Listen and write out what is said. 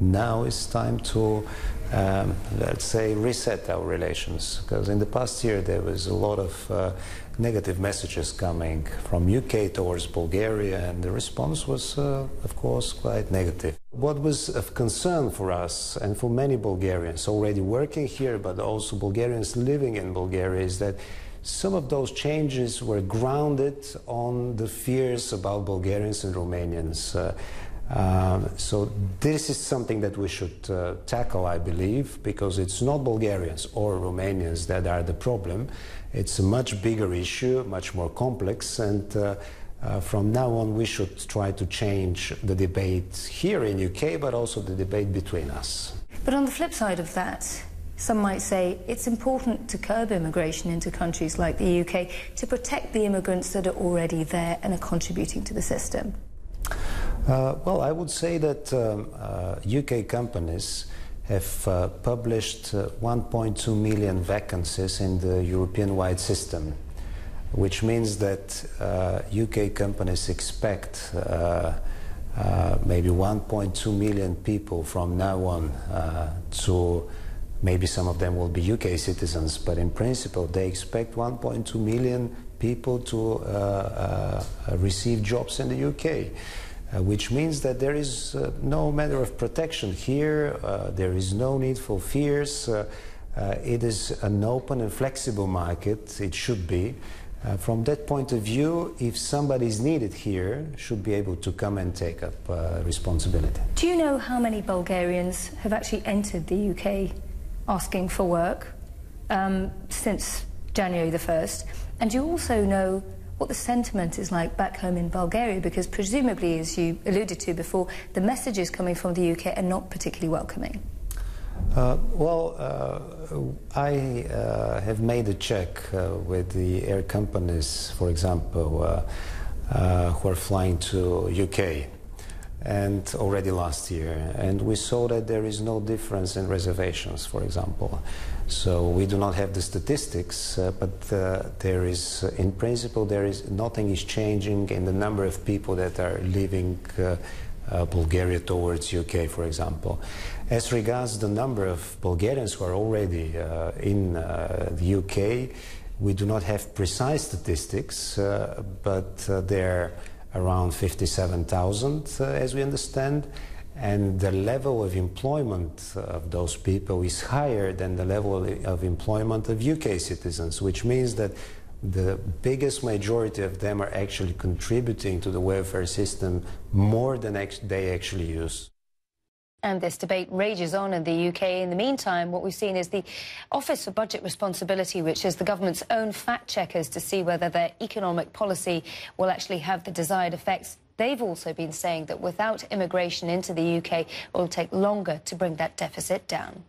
Now it's time to, let's say, reset our relations, because in the past year there was a lot of negative messages coming from UK towards Bulgaria, and the response was, of course, quite negative. What was of concern for us and for many Bulgarians already working here, but also Bulgarians living in Bulgaria, is that some of those changes were grounded on the fears about Bulgarians and Romanians. So this is something that we should tackle, I believe, because it's not Bulgarians or Romanians that are the problem. It's a much bigger issue, much more complex, and from now on we should try to change the debate here in UK, but also the debate between us. But on the flip side of that, some might say it's important to curb immigration into countries like the UK to protect the immigrants that are already there and are contributing to the system. Well, I would say that UK companies have published 1.2 million vacancies in the European-wide system, which means that UK companies expect maybe 1.2 million people from now on to, maybe some of them will be UK citizens, but in principle they expect 1.2 million people to receive jobs in the UK. Which means that there is no matter of protection here, there is no need for fears. It is an open and flexible market, it should be. From that point of view, if somebody is needed here, should be able to come and take up responsibility. Do you know how many Bulgarians have actually entered the UK asking for work since January the 1st? And do you also know what the sentiment is like back home in Bulgaria? Because presumably, as you alluded to before, the messages coming from the UK are not particularly welcoming. I have made a check with the air companies, for example, who are flying to UK, and already last year, and we saw that there is no difference in reservations, for example. So we do not have the statistics, but there is, in principle, nothing is changing in the number of people that are leaving Bulgaria towards UK, for example. As regards the number of Bulgarians who are already in the UK, we do not have precise statistics, but they're around 57,000, as we understand. And the level of employment of those people is higher than the level of employment of UK citizens, which means that the biggest majority of them are actually contributing to the welfare system more than they actually use. And this debate rages on in the UK. In the meantime, what we've seen is the Office for Budget Responsibility, which is the government's own fact-checkers to see whether their economic policy will actually have the desired effects. They've also been saying that without immigration into the UK, it will take longer to bring that deficit down.